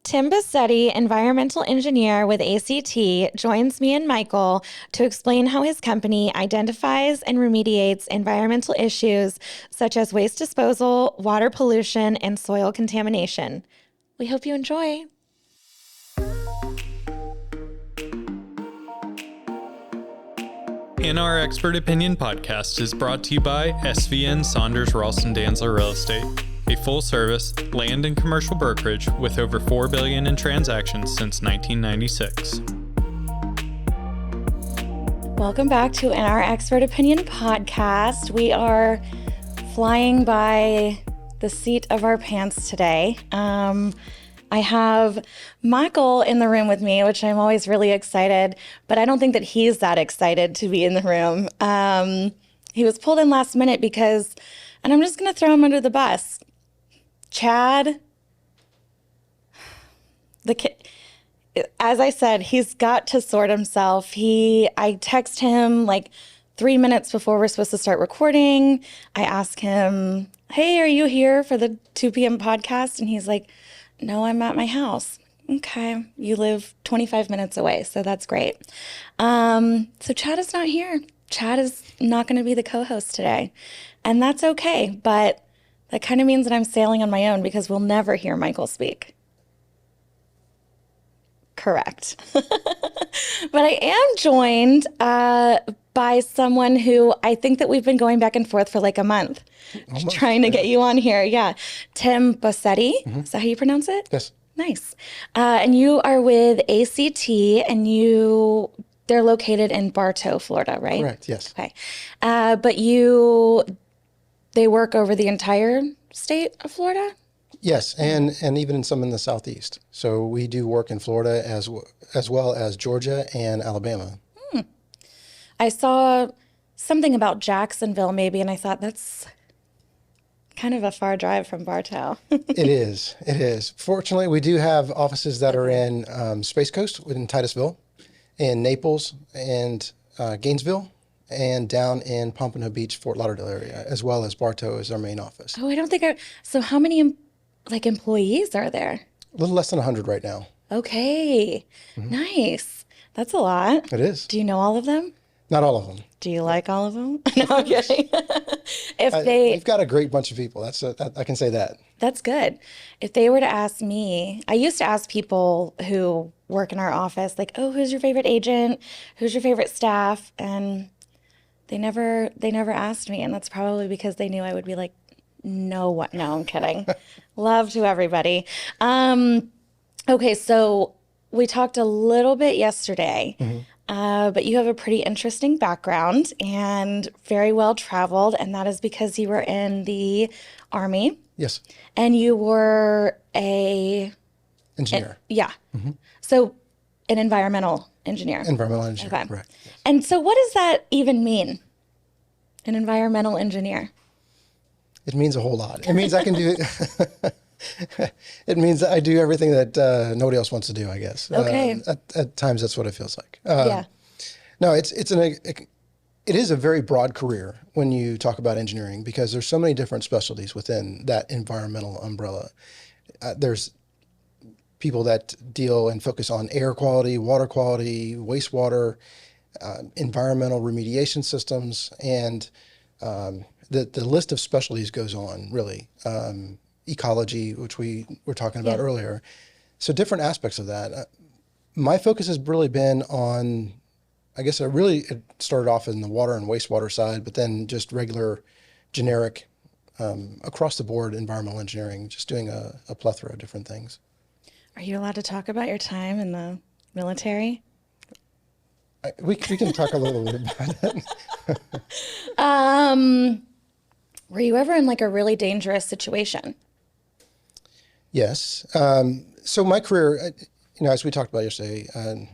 Tim Bosetti, environmental engineer with ACT, joins me and Michael to explain how his company identifies and remediates environmental issues such as waste disposal, water pollution, and soil contamination. We hope you enjoy. In Our Expert Opinion podcast is brought to you by SVN Saunders Ralston Dantzler Real Estate, a full-service land and commercial brokerage with over $4 billion in transactions since 1996. Welcome back to In Our Expert Opinion podcast. We are flying by the seat of our pants today. I have Michael in the room with me, which I'm always really excited, but I don't think that he's that excited to be in the room. He was pulled in last minute because, and I'm just going to throw him under the bus. Chad, the kid, as I said, he's got to sort himself. I text him like 3 minutes before we're supposed to start recording. I ask him, hey, are you here for the 2 p.m. podcast? And he's like, no, I'm at my house. Okay, you live 25 minutes away, so that's great. So Chad is not here. Chad is not going to be the co-host today, and that's okay, but that kind of means that I'm sailing on my own because we'll never hear Michael speak. Correct. But I am joined by someone who I think that we've been going back and forth for like a month. Almost, trying to get you on here. Yeah. Tim Bosetti. Mm-hmm. Is that how you pronounce it? Yes. Nice. And you are with ACT and they're located in Bartow, Florida, right? Correct. Yes. Okay. But they work over the entire state of Florida? Yes, and even some in the Southeast. So we do work in Florida as well as Georgia and Alabama. I saw something about Jacksonville maybe, and I thought that's kind of a far drive from Bartow. It is. Fortunately, we do have offices that are in Space Coast, in Titusville, in Naples, and Gainesville, and down in Pompano Beach, Fort Lauderdale area, as well as Bartow is our main office. Oh, I don't think so how many employees are there? A little less than 100 right now. Okay. Mm-hmm. Nice. That's a lot. It is. Do you know all of them? Not all of them. Do you like all of them? No, I'm kidding. We've got a great bunch of people. I can say that. That's good. If they were to ask me, I used to ask people who work in our office, like, oh, who's your favorite agent? Who's your favorite staff? And they never asked me. And that's probably because they knew I would be like, no, I'm kidding. Love to everybody. Okay, so we talked a little bit yesterday, but you have a pretty interesting background and very well traveled, and that is because you were in the Army. Yes. And you were a engineer. Yeah. Mm-hmm. So an environmental engineer. Environmental engineer. Okay. Correct. Yes. And so what does that even mean? An environmental engineer? It means a whole lot. It means I can do it means I do everything that nobody else wants to do, I guess. Okay. At times, that's what it feels like. Yeah. No, it is a very broad career when you talk about engineering because there's so many different specialties within that environmental umbrella. There's people that deal and focus on air quality, water quality, wastewater, environmental remediation systems, and the list of specialties goes on, really. Ecology, which we were talking about earlier. So different aspects of that. My focus has really been on, I guess it started off in the water and wastewater side, but then just regular, generic, across the board environmental engineering, just doing a plethora of different things. Are you allowed to talk about your time in the military? We can talk a little bit about it. Were you ever in like a really dangerous situation? Yes. So my career, as we talked about yesterday, I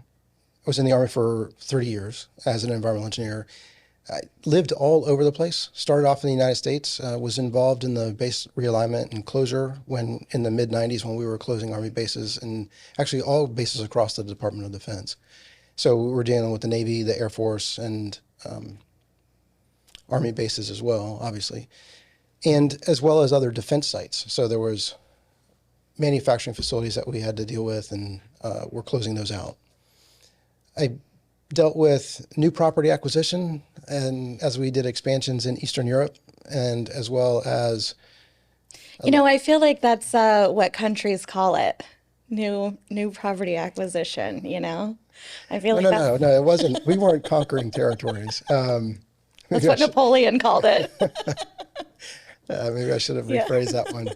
was in the Army for 30 years as an environmental engineer. I lived all over the place. Started off in the United States, was involved in the base realignment and closure in the mid-90s when we were closing Army bases, and actually all bases across the Department of Defense. So we were dealing with the Navy, the Air Force, and Army bases as well, obviously, and as well as other defense sites. So there was manufacturing facilities that we had to deal with, and we're closing those out. I dealt with new property acquisition, and as we did expansions in Eastern Europe, and as well as I feel like that's what countries call it. New property acquisition, I feel like no, it wasn't. We weren't conquering territories. that's what Napoleon called it. Maybe I should have rephrased that one.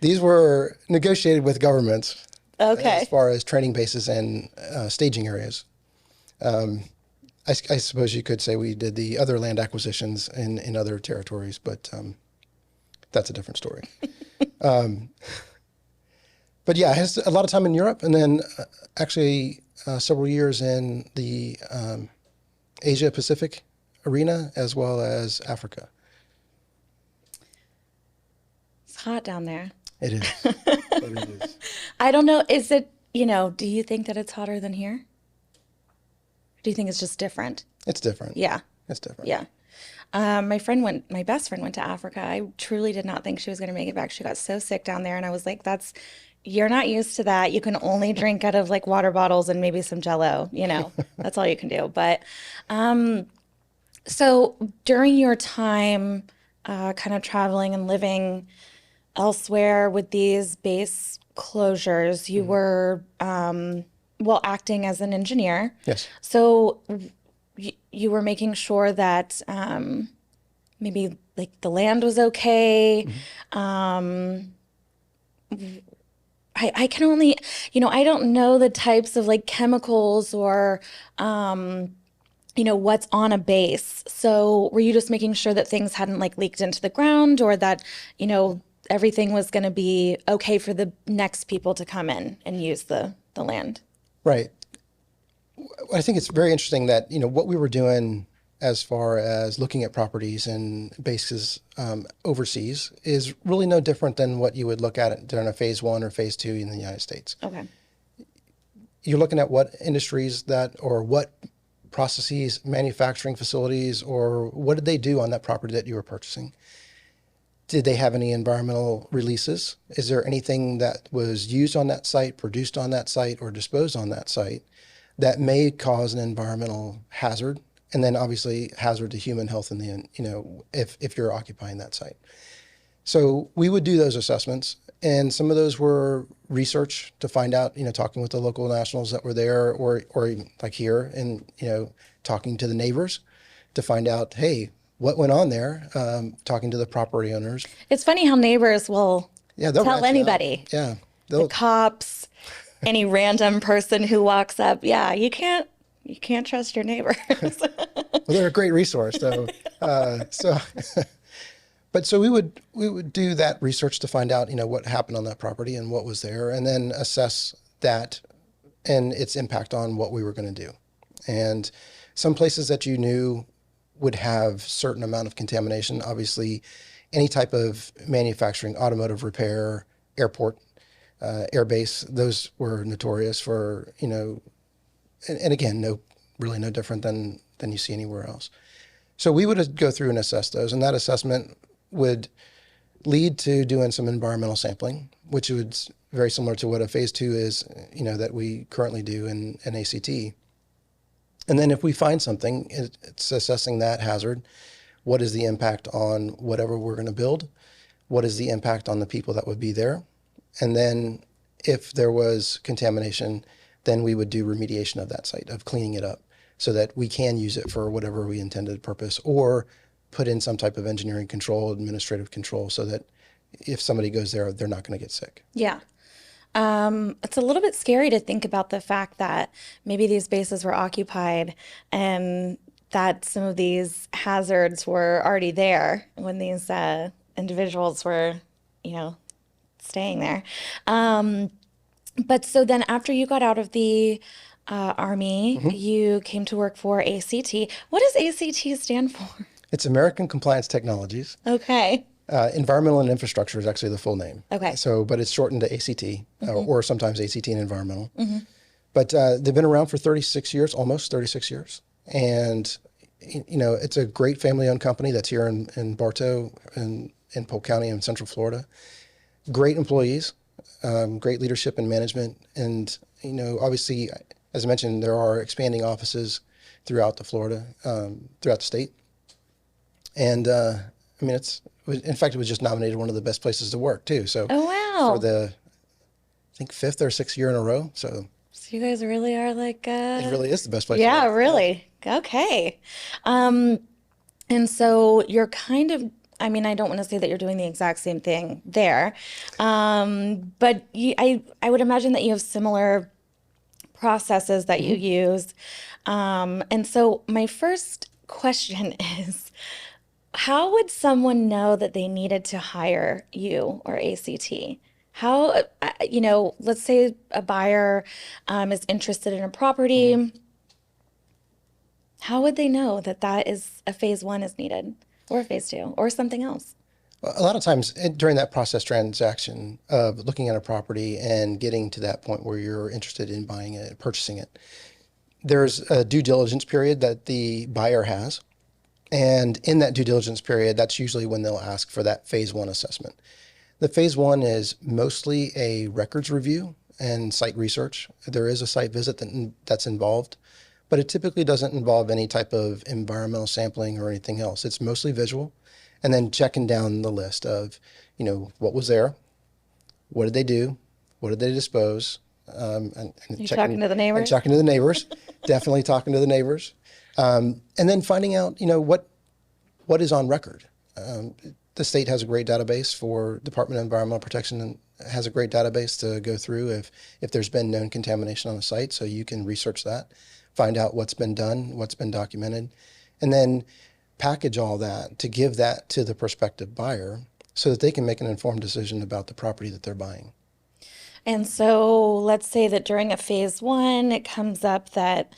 These were negotiated with governments Okay. as far as training bases and staging areas. I suppose you could say we did the other land acquisitions in other territories, but that's a different story. But yeah, I had a lot of time in Europe, and then actually several years in the Asia Pacific arena, as well as Africa. It's hot down there. It is. It is. I don't know. Is it, do you think that it's hotter than here? Do you think it's just different? It's different. Yeah. It's different. Yeah. My best friend went to Africa. I truly did not think she was going to make it back. She got so sick down there. And I was like, you're not used to that. You can only drink out of like water bottles and maybe some Jello, that's all you can do. But, so during your time, kind of traveling and living elsewhere with these base closures, you were, acting as an engineer. Yes. So you were making sure that maybe like the land was okay. I can only, I don't know the types of like chemicals or, what's on a base. So were you just making sure that things hadn't like leaked into the ground, or that, everything was going to be okay for the next people to come in and use the land? Right. I think it's very interesting that, what we were doing as far as looking at properties and bases overseas is really no different than what you would look at during a phase 1 or phase 2 in the United States. Okay. You're looking at what industries or what processes, manufacturing facilities, or what did they do on that property that you were purchasing? Did they have any environmental releases? Is there anything that was used on that site, produced on that site, or disposed on that site that may cause an environmental hazard? And then obviously hazard to human health in the end, if you're occupying that site. So we would do those assessments, and some of those were research to find out, talking with the local nationals that were there, or like here, and, talking to the neighbors to find out, hey, what went on there, talking to the property owners. It's funny how neighbors will they'll tell anybody. Yeah. The cops, any random person who walks up. Yeah, you can't trust your neighbors. Well, they're a great resource, though. So we would do that research to find out, what happened on that property and what was there, and then assess that and its impact on what we were going to do. And some places that you knew would have certain amount of contamination. Obviously, any type of manufacturing, automotive repair, airport, airbase, those were notorious for, and again, really no different than you see anywhere else. So we would go through and assess those, and that assessment would lead to doing some environmental sampling, which would very similar to what a phase 2 is, that we currently do in ACT. And then if we find something, it's assessing that hazard. What is the impact on whatever we're going to build? What is the impact on the people that would be there? And then if there was contamination, then we would do remediation of that site, of cleaning it up so that we can use it for whatever we intended purpose, or put in some type of engineering control, administrative control, so that if somebody goes there, they're not going to get sick. Yeah. It's a little bit scary to think about the fact that maybe these bases were occupied and that some of these hazards were already there when these individuals were, staying there. But so then after you got out of the Army, you came to work for ACT. What does ACT stand for? It's American Compliance Technologies. Okay. Environmental and Infrastructure is actually the full name. Okay. But it's shortened to ACT, or sometimes ACT and Environmental. But they've been around for 36 years, almost 36 years. And, it's a great family-owned company that's here in Bartow, in Polk County in Central Florida. Great employees. great leadership and management. And, obviously, as I mentioned, there are expanding offices throughout throughout the state. And, in fact, it was just nominated one of the best places to work too. So Oh, wow. for I think 5th or 6th year in a row. So So you guys really are like, it really is the best place to yeah, work. really. Okay. And so you're kind of, I don't want to say that you're doing the exact same thing there. But I would imagine that you have similar processes that you use. And so my first question is, how would someone know that they needed to hire you or ACT? How, let's say a buyer is interested in a property. How would they know that that is a phase one is needed or a phase two or something else? A lot of times during that process transaction of looking at a property and getting to that point where you're interested in buying it, purchasing it, there's a due diligence period that the buyer has. And in that due diligence period, that's usually when they'll ask for that phase one assessment. The phase one is mostly a records review and site research. There is a site visit that's involved, but it typically doesn't involve any type of environmental sampling or anything else. It's mostly visual, and then checking down the list of, what was there, what did they do, what did they dispose, and You talking to the neighbors? and talking to the neighbors, definitely talking to the neighbors, and then finding out, what is on record. The state has a great database for Department of Environmental Protection and has a great database to go through if there's been known contamination on the site. So you can research that, find out what's been done, what's been documented, and then package all that to give that to the prospective buyer so that they can make an informed decision about the property that they're buying. And so let's say that during a phase one, it comes up that,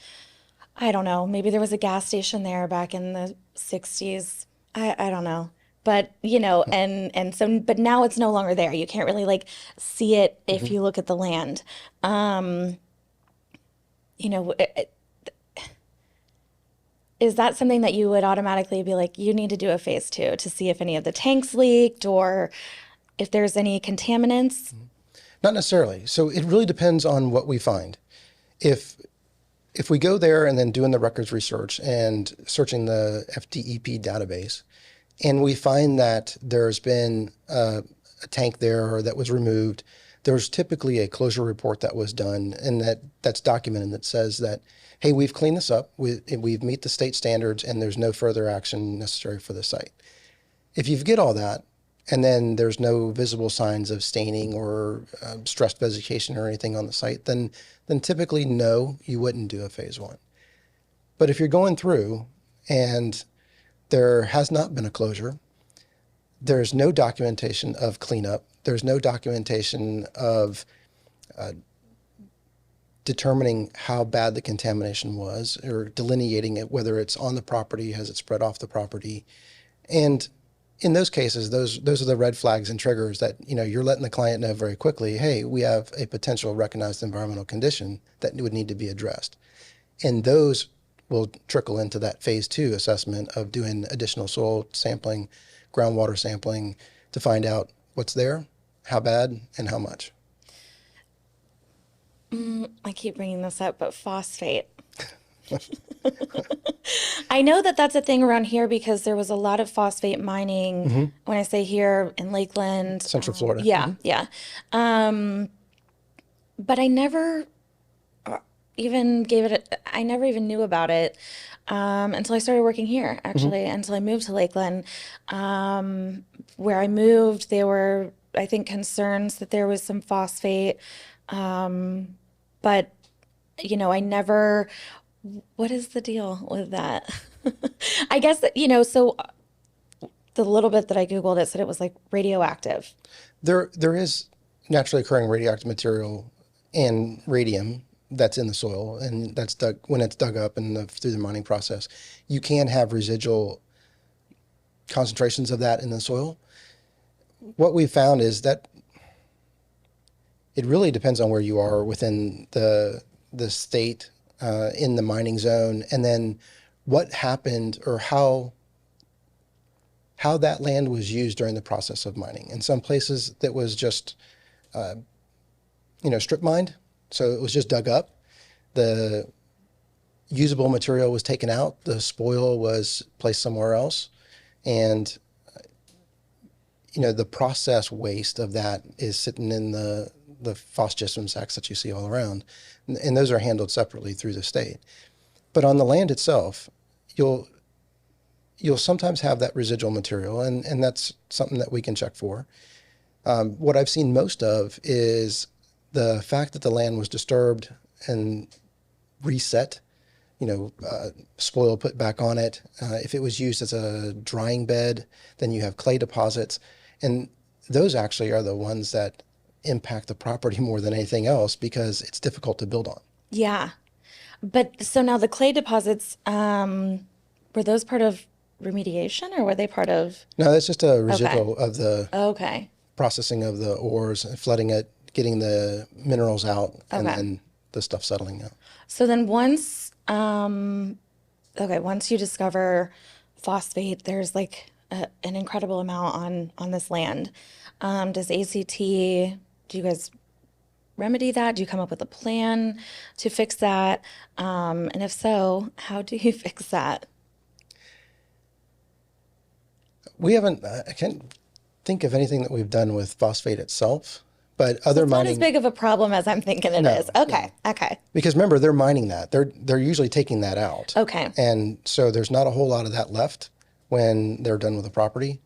I don't know, maybe there was a gas station there back in the 60s. I don't know. But, and so, but now it's no longer there. You can't really like see it if you look at the land. Is that something that you would automatically be like, you need to do a phase two to see if any of the tanks leaked or if there's any contaminants? Not necessarily. So it really depends on what we find. If we go there and then doing the records research and searching the FDEP database, and we find that there's been a tank there that was removed, there's typically a closure report that was done and that's documented that says that, hey, we've cleaned this up, we've meet the state standards, and there's no further action necessary for the site. If you get all that, and then there's no visible signs of staining or stressed vegetation or anything on the site, then typically, no, you wouldn't do a phase one. But if you're going through and there has not been a closure, there's no documentation of cleanup, there's no documentation of determining how bad the contamination was or delineating it, whether it's on the property, has it spread off the property. And in those cases, those are the red flags and triggers that, you're letting the client know very quickly, hey, we have a potential recognized environmental condition that would need to be addressed. And those will trickle into that phase two assessment of doing additional soil sampling, groundwater sampling to find out what's there, how bad, and how much. I keep bringing this up, but phosphate. I know that that's a thing around here because there was a lot of phosphate mining. When I say here in Lakeland, Central Florida. Yeah. But I never even I never even knew about it until I started working here, actually, until I moved to Lakeland. Where I moved, there were, I think, concerns that there was some phosphate. But, I never, what is the deal with that? I guess, so the little bit that I Googled, it said it was like radioactive. There is naturally occurring radioactive material and radium that's in the soil, and that's dug when it's dug up and through the mining process. You can have residual concentrations of that in the soil. What we found is that it really depends on where you are within the state in the mining zone, and then what happened or how that land was used during the process of mining. In some places, that was just strip mined. So it was just dug up. The usable material was taken out. The spoil was placed somewhere else. And, the process waste of that is sitting in the phosphagypsum sacks that you see all around. And those are handled separately through the state. But on the land itself, you'll sometimes have that residual material, and that's something that we can check for. What I've seen most of is the fact that the land was disturbed and reset, spoil put back on it. If it was used as a drying bed, then you have clay deposits. And those actually are the ones that impact the property more than anything else because it's difficult to build on. Yeah. But so now the clay deposits, were those part of remediation or were they part of? No, that's just a residual of the Okay. processing of the ores, flooding it, getting the minerals out, and Okay. then the stuff settling out. So then once, once you discover phosphate, there's like an incredible amount on this land. Does ACT, do you guys remedy that? Do you come up with a plan to fix that? And if so, how do you fix that? We haven't, I can't think of anything that we've done with phosphate itself, but other It's not as mining, big of a problem as I'm thinking it is. Okay. Okay. because remember, they're mining that. They're usually taking that out. Okay. And so there's not a whole lot of that left when they're done with the property.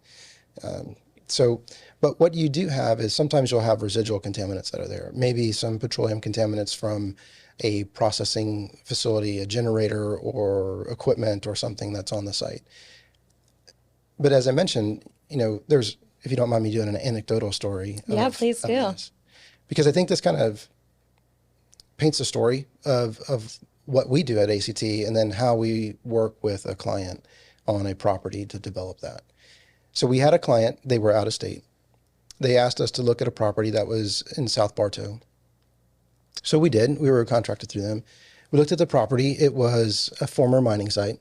But what you do have is sometimes you'll have residual contaminants that are there. Maybe some petroleum contaminants from a processing facility, a generator or equipment or something that's on the site. But as I mentioned, there's, if you don't mind me doing an anecdotal story. Yeah, please do. This, because I think this kind of paints a story of what we do at ACT and then how we work with a client on a property to develop that. So we had a client, they were out of state. They asked us to look at a property that was in South Bartow. So we did. We were contracted through them. We looked at the property. It was a former mining site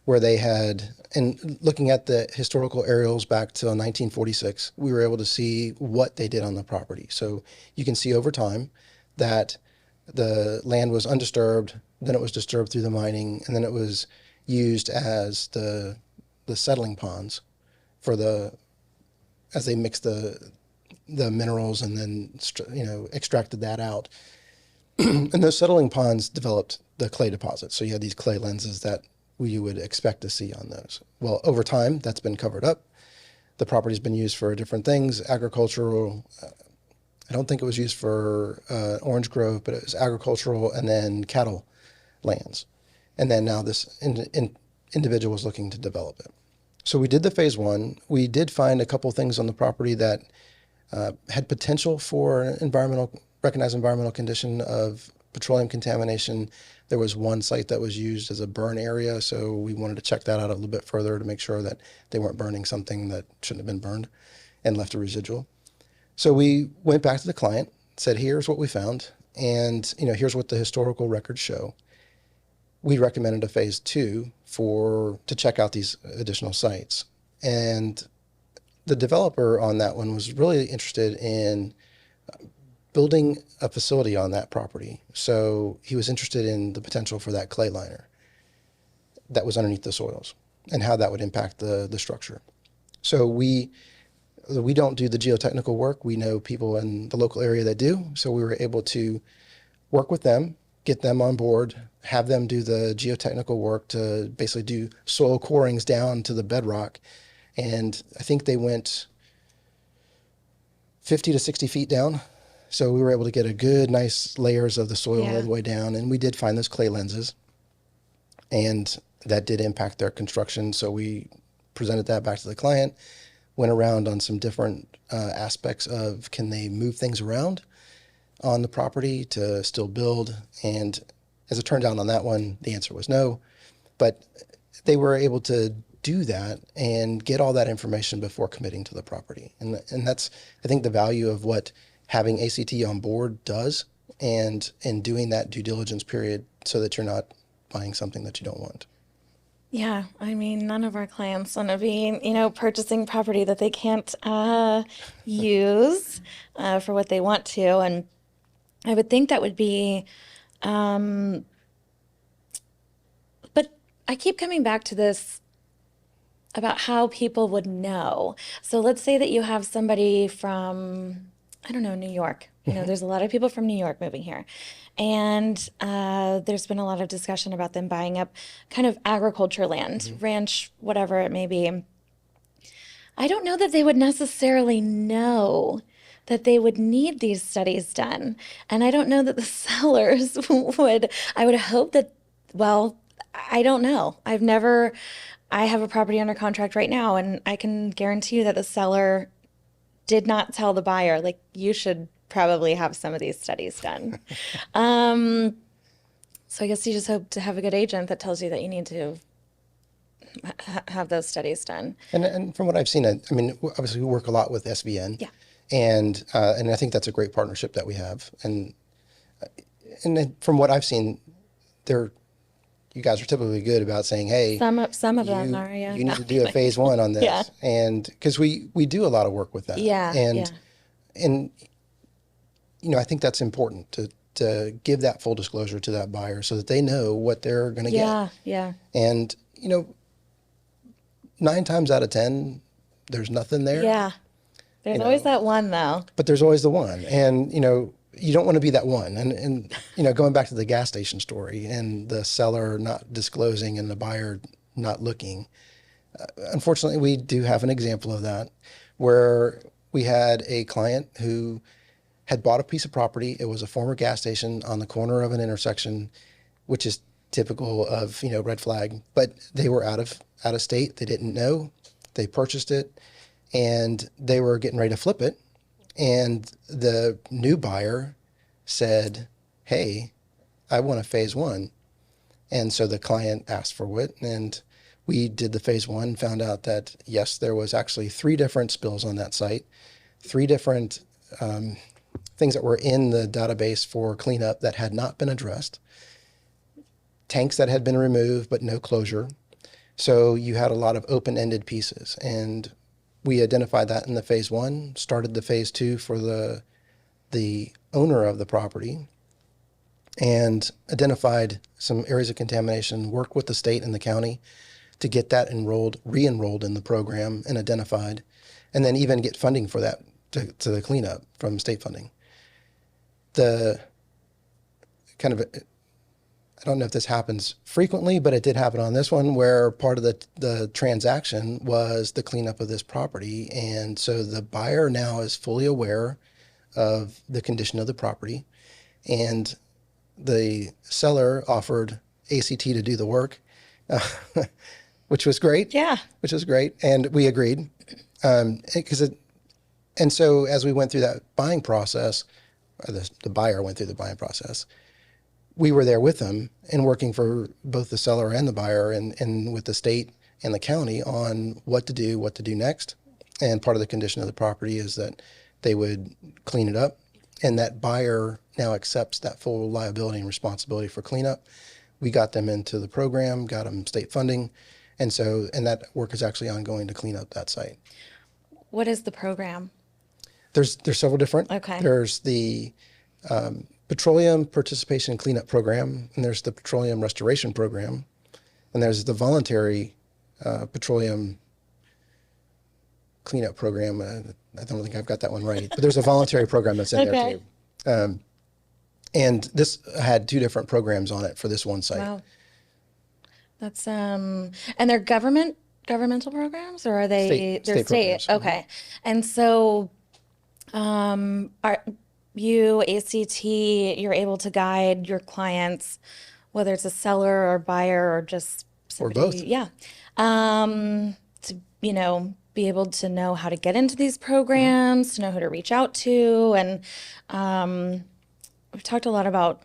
where they had, and looking at the historical aerials back to 1946, we were able to see what they did on the property. So you can see over time that the land was undisturbed, then it was disturbed through the mining, and then it was used as the settling ponds for as they mixed the minerals and then extracted that out. And those settling ponds developed the clay deposits. So you had these clay lenses that you would expect to see on those. Well, over time, that's been covered up. The property's been used for different things, agricultural. I don't think it was used for orange grove, but it was agricultural and then cattle lands. And then now this individual was looking to develop it. So we did the phase one. We did find a couple things on the property that had potential for recognized environmental condition of petroleum contamination. There was one site that was used as a burn area, so we wanted to check that out a little bit further to make sure that they weren't burning something that shouldn't have been burned and left a residual. So we went back to the client, said, here's what we found, and here's what the historical records show. We recommended a phase two to check out these additional sites. And the developer on that one was really interested in building a facility on that property. So he was interested in the potential for that clay liner that was underneath the soils and how that would impact the structure. So we don't do the geotechnical work. We know people in the local area that do. So we were able to work with them, get them on board, have them do the geotechnical work to basically do soil corings down to the bedrock. And I think they went 50 to 60 feet down. So we were able to get a good, nice layers of the soil all the way down. And we did find those clay lenses. And that did impact their construction. So we presented that back to the client, went around on some different aspects of can they move things around on the property to still build. And as it turned out on that one, the answer was no. But they were able to do that and get all that information before committing to the property. And that's, I think, the value of what having ACT on board does and in doing that due diligence period so that you're not buying something that you don't want. Yeah, I mean, none of our clients want to be, purchasing property that they can't use for what they want to. And I would think that would be, but I keep coming back to this about how people would know. So let's say that you have somebody from, I don't know, New York. There's a lot of people from New York moving here. And there's been a lot of discussion about them buying up kind of agriculture land, ranch, whatever it may be. I don't know that they would necessarily know that they would need these studies done. And I don't know that the sellers would, I would hope that, well, I don't know. I have a property under contract right now, and I can guarantee you that the seller did not tell the buyer, like, you should probably have some of these studies done. So I guess you just hope to have a good agent that tells you that you need to have those studies done. And from what I've seen, I mean, obviously we work a lot with SVN. Yeah. And I think that's a great partnership that we have. And then from what I've seen, you guys are typically good about saying, hey, Some of them are, yeah. you need to do a phase one on this. Yeah. And because we do a lot of work with that. Yeah. And I think that's important to give that full disclosure to that buyer so that they know what they're going to get. Yeah. And 9 times out of 10, there's nothing there. Yeah. There's always that one, though. But there's always the one. And, you don't want to be that one. And going back to the gas station story and the seller not disclosing and the buyer not looking, unfortunately, we do have an example of that where we had a client who had bought a piece of property. It was a former gas station on the corner of an intersection, which is typical of, red flag, but they were out of state. They didn't know. They purchased it and they were getting ready to flip it. And the new buyer said, hey, I want a phase one. And so the client asked for it. And we did the phase one, found out that, yes, there was actually 3 different spills on that site, 3 different things that were in the database for cleanup that had not been addressed, tanks that had been removed but no closure. So you had a lot of open-ended pieces. And we identified that in the phase one, started the phase two for the owner of the property, and identified some areas of contamination, worked with the state and the county to get that re-enrolled in the program and identified, and then even get funding for that to the cleanup from state funding. The kind of, I don't know if this happens frequently, but it did happen on this one where part of the transaction was the cleanup of this property. And so the buyer now is fully aware of the condition of the property. And the seller offered ACT to do the work, which was great. Yeah. Which was great. And we agreed. And so as we went through that buying process, or the buyer went through the buying process, we were there with them and working for both the seller and the buyer and with the state and the county on what to do next. And part of the condition of the property is that they would clean it up, and that buyer now accepts that full liability and responsibility for cleanup. We got them into the program, got them state funding. And that work is actually ongoing to clean up that site. What is the program? There's several different. Okay. There's the Petroleum Participation Cleanup Program, and there's the Petroleum Restoration Program, and there's the Voluntary Petroleum Cleanup Program. I don't think I've got that one right, but there's a voluntary program that's in there too. And this had 2 different programs on it for this one site. Wow. That's and they're governmental programs, or are they they're state programs. Okay. And so are you ACT, you're able to guide your clients, whether it's a seller or buyer or just somebody, or both. Yeah. To be able to know how to get into these programs, to know who to reach out to, and we've talked a lot about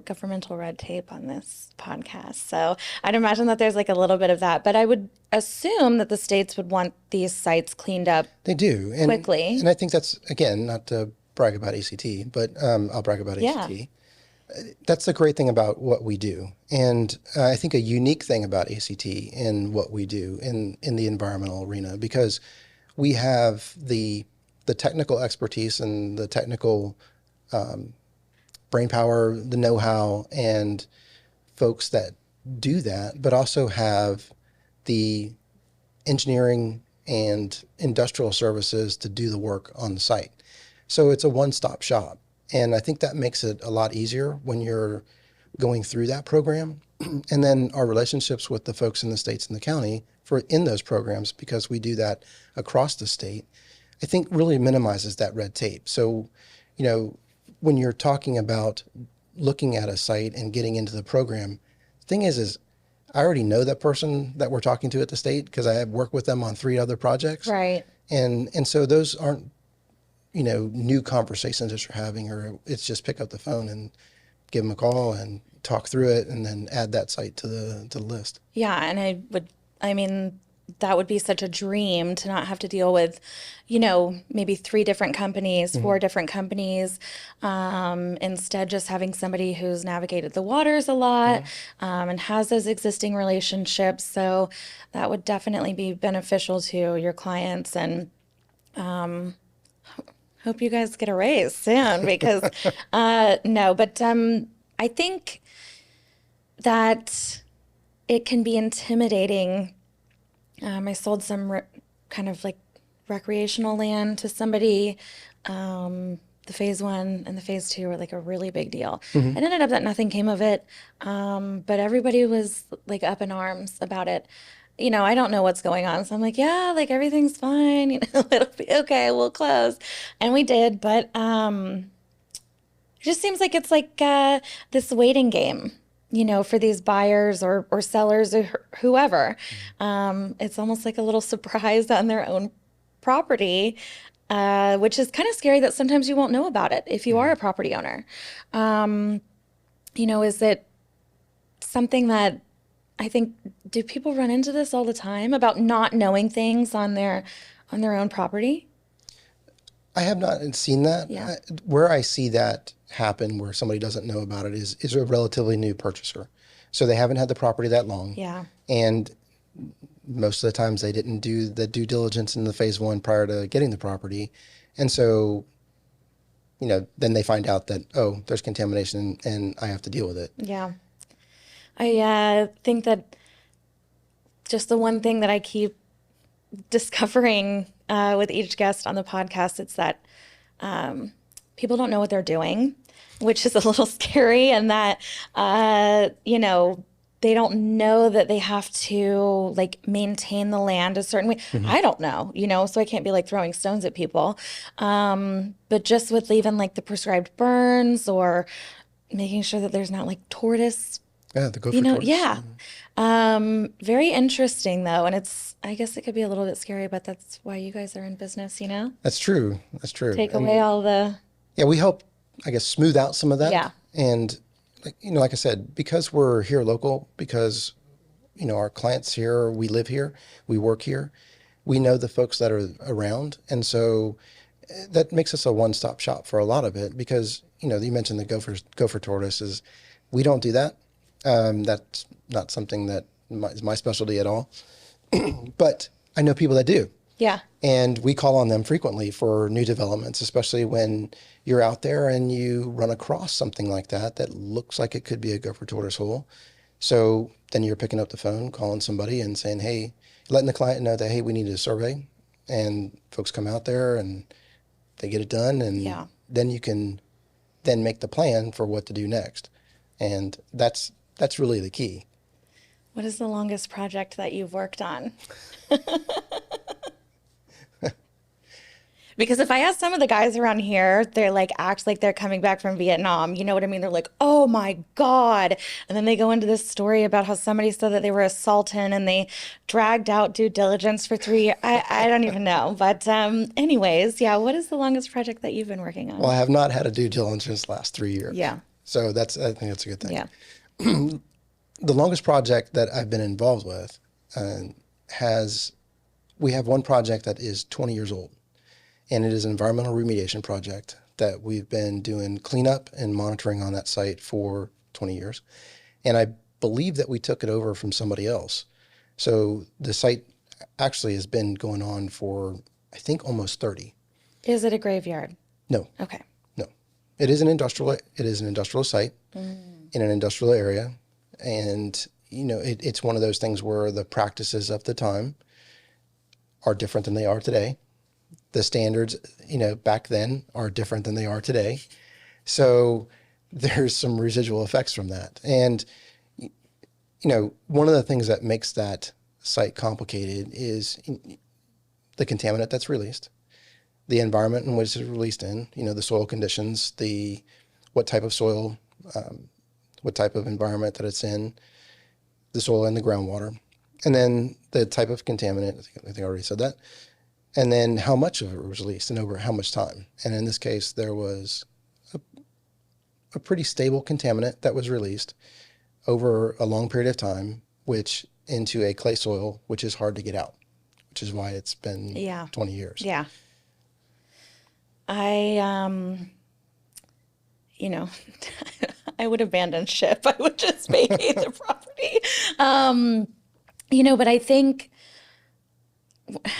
governmental red tape on this podcast. So I'd imagine that there's like a little bit of that, but I would assume that the states would want these sites cleaned up. They do. Quickly. And I think that's, again, not to brag about ACT, but I'll brag about ACT. That's the great thing about what we do. And I think a unique thing about ACT in what we do in the environmental arena, because we have the technical expertise and the technical brain power, the know-how, and folks that do that, but also have the engineering and industrial services to do the work on the site. So it's a one-stop shop. And I think that makes it a lot easier when you're going through that program. And then our relationships with the folks in the states and the county in those programs, because we do that across the state, I think really minimizes that red tape. So, when you're talking about looking at a site and getting into the program, the thing is I already know that person that we're talking to at the state because I have worked with them on 3 other projects. Right. And so those aren't, new conversations that you're having, or it's just pick up the phone and give them a call and talk through it and then add that site to the list. Yeah, and that would be such a dream to not have to deal with, maybe 3 different companies, 4 different companies. Instead, just having somebody who's navigated the waters a lot and has those existing relationships. So that would definitely be beneficial to your clients. And hope you guys get a raise soon because no, but I think that it can be intimidating. I sold some kind of like recreational land to somebody. The phase 1 and the phase 2 were like a really big deal. It ended up that nothing came of it, but everybody was like up in arms about it. I don't know what's going on. So I'm like, yeah, like everything's fine. It'll be okay. We'll close. And we did. But it just seems like it's like this waiting game, for these buyers or sellers or whoever. It's almost like a little surprise on their own property, which is kind of scary that sometimes you won't know about it if you are a property owner. Is it something that I think, do people run into this all the time about not knowing things on their own property? I have not seen that. Yeah. Where I see that happen, where somebody doesn't know about it, is a relatively new purchaser. So they haven't had the property that long. Yeah. And most of the times they didn't do the due diligence in the phase 1 prior to getting the property. And so, then they find out that, oh, there's contamination and I have to deal with it. Yeah. I think that just the one thing that I keep discovering with each guest on the podcast, it's that people don't know what they're doing, which is a little scary, and that, they don't know that they have to like maintain the land a certain way. I don't know, so I can't be like throwing stones at people. But just with even like the prescribed burns or making sure that there's not like tortoise. Yeah, the gopher tortoise. Yeah. Very interesting though. And I guess it could be a little bit scary, but that's why you guys are in business, That's true. That's true. Take away all the. Yeah, we help, I guess, smooth out some of that. Yeah. And, like I said, because we're here local, because, our clients here, we live here, we work here, we know the folks that are around. And so that makes us a one-stop shop for a lot of it because, you mentioned the gopher tortoises. We don't do that. That's not something that is my specialty at all. But I know people that do. Yeah. And we call on them frequently for new developments, especially when you're out there and you run across something like that looks like it could be a gopher tortoise hole. So then you're picking up the phone, calling somebody and saying, hey, letting the client know that, hey, we need a survey. And folks come out there and they get it done. And then you can then make the plan for what to do next. And that's really the key. What is the longest project that you've worked on? Because if I ask some of the guys around here, they're like, act like they're coming back from Vietnam. You know what I mean? They're like, oh my God. And then they go into this story about how somebody said that they were a sultan and they dragged out due diligence for 3 years. I don't even know. But anyways, yeah, what is the longest project that you've been working on? Well, I have not had a due diligence last 3 years. Yeah. So I think that's a good thing. Yeah. The longest project that I've been involved with we have one project that is 20 years old, and it is an environmental remediation project that we've been doing cleanup and monitoring on that site for 20 years. And I believe that we took it over from somebody else. So the site actually has been going on for, I think, almost 30. Is it a graveyard? No, Okay. no. It is an industrial site in an industrial area. And, it's one of those things where the practices of the time are different than they are today. The standards, back then are different than they are today. So there's some residual effects from that. And, one of the things that makes that site complicated is the contaminant that's released, the environment in which it's released in, the soil conditions, what type of soil, what type of environment that it's in, the soil and the groundwater, and then the type of contaminant, I think I already said that, and then how much of it was released and over how much time. And in this case, there was a pretty stable contaminant that was released over a long period of time, which into a clay soil, which is hard to get out, which is why it's been 20 years. Yeah. I I would abandon ship. I would just vacate the property. But I think,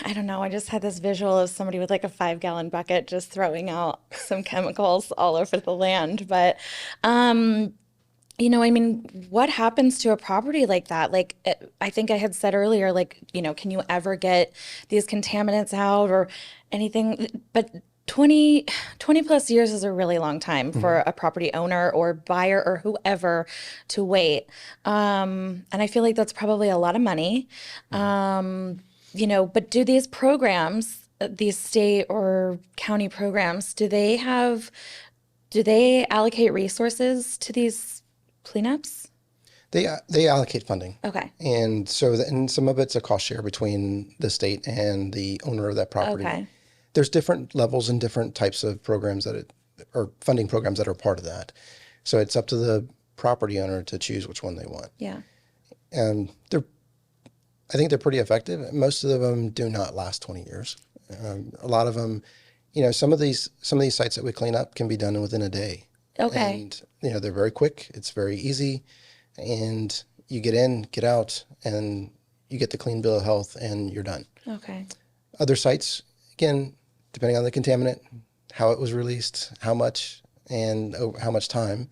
I don't know, I just had this visual of somebody with like a 5-gallon bucket just throwing out some chemicals all over the land. But, what happens to a property like that? Like, I think I had said earlier, like, can you ever get these contaminants out or anything? But 20 plus years is a really long time for a property owner or buyer or whoever to wait. And I feel like that's probably a lot of money. But do these programs, these state or county programs, do they allocate resources to these cleanups? They allocate funding. Okay. And so, and some of it's a cost share between the state and the owner of that property. Okay. There's different levels and different types of programs or funding programs that are part of that. So it's up to the property owner to choose which one they want. Yeah. And I think they're pretty effective. Most of them do not last 20 years. A lot of them, some of these sites that we clean up can be done within a day. Okay. And, they're very quick. It's very easy. And you get in, get out, and you get the clean bill of health and you're done. Okay. Other sites, again, depending on the contaminant, how it was released, how much, and how much time,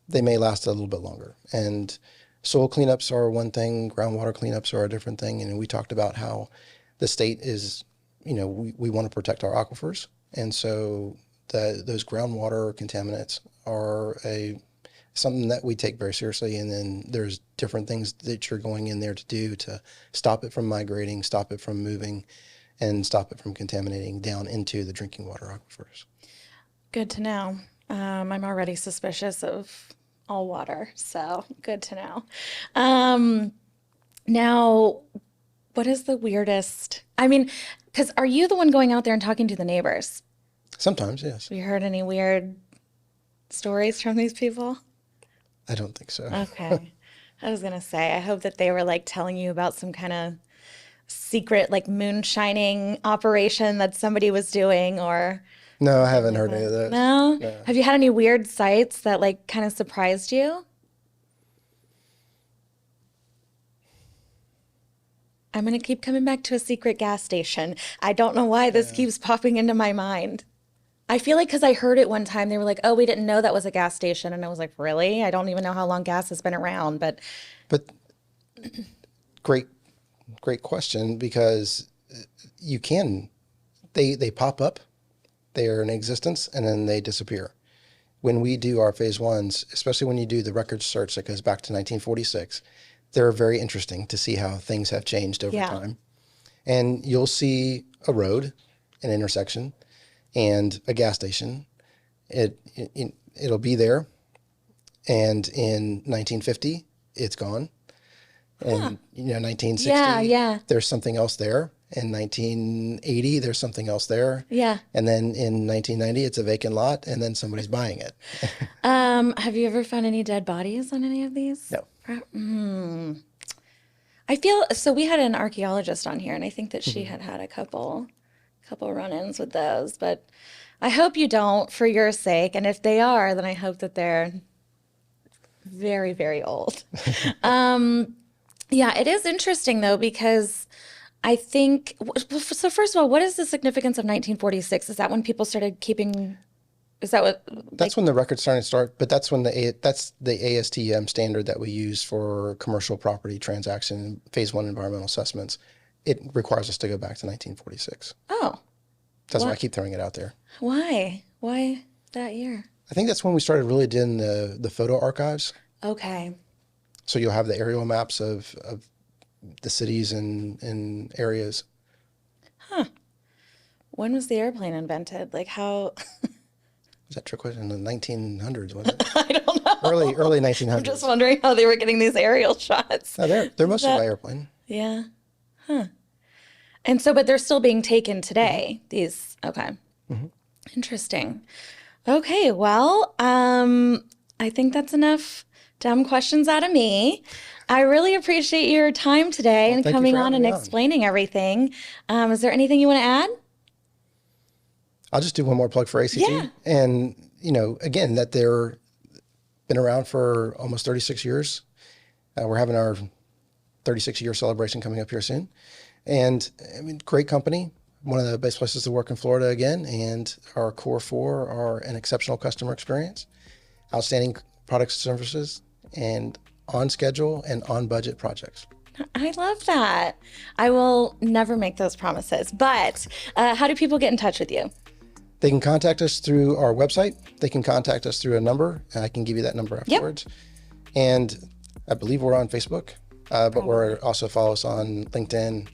they may last a little bit longer. And soil cleanups are one thing, groundwater cleanups are a different thing. And we talked about how the state is, we want to protect our aquifers. And so those groundwater contaminants are something that we take very seriously. And then there's different things that you're going in there to do to stop it from migrating, stop it from moving, and stop it from contaminating down into the drinking water aquifers. Good to know. I'm already suspicious of all water, so good to know. Now, what is the weirdest? Because are you the one going out there and talking to the neighbors? Sometimes, yes. Have you heard any weird stories from these people? I don't think so. Okay. I was going to say, I hope that they were like telling you about some kind of secret like moonshining operation that somebody was doing or... No, I haven't heard any of that. No? Have you had any weird sights that like kind of surprised you? I'm going to keep coming back to a secret gas station. I don't know why this keeps popping into my mind. I feel like because I heard it one time, they were like, oh, we didn't know that was a gas station. And I was like, really? I don't even know how long gas has been around. But great question, because they pop up, they are in existence, and then they disappear. When we do our phase ones, especially when you do the record search that goes back to 1946, they're very interesting to see how things have changed over time. And you'll see a road, an intersection, and a gas station. It'll be there. And in 1950, it's gone. And 1960, there's something else there. In 1980, there's something else there. Yeah. And then in 1990, it's a vacant lot, and then somebody's buying it. Have you ever found any dead bodies on any of these? No. I feel so. We had an archaeologist on here, and I think that she had a couple run-ins with those. But I hope you don't, for your sake. And if they are, then I hope that they're very, very old. Yeah, it is interesting though, because I think, so first of all, what is the significance of 1946? Is that when people started keeping, is that what? That's when the records starting to start, but that's when that's the ASTM standard that we use for commercial property transaction, phase one environmental assessments. It requires us to go back to 1946. Oh. That's why I keep throwing it out there. Why? Why that year? I think that's when we started really doing the photo archives. Okay. So you'll have the aerial maps of the cities and areas. Huh. When was the airplane invented? Like how? Was that trick question? In the 1900s, wasn't it? I don't know. Early 1900s. I'm just wondering how they were getting these aerial shots. No, they're mostly by airplane. Yeah. Huh. And so, but they're still being taken today. These, okay. Interesting. Okay, well, I think that's enough dumb questions out of me. I really appreciate your time today and thank you coming for on having and me on. explaining everything. Is there anything you want to add? I'll just do one more plug for ACT. Yeah. And, again, that they're been around for almost 36 years. We're having our 36-year celebration coming up here soon. And, I mean, great company, one of the best places to work in Florida again. And our core four are an exceptional customer experience, outstanding products and services, and on schedule and on budget projects. I love that. I will never make those promises. But how do people get in touch with you? They can contact us through our website. They can contact us through a number, and I can give you that number afterwards. And I believe we're on Facebook, but we're also follow us on LinkedIn.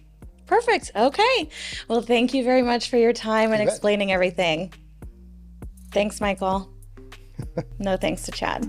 Perfect. Okay. Well, thank you very much for your time and explaining everything. Thanks, Michael. No thanks to Chad.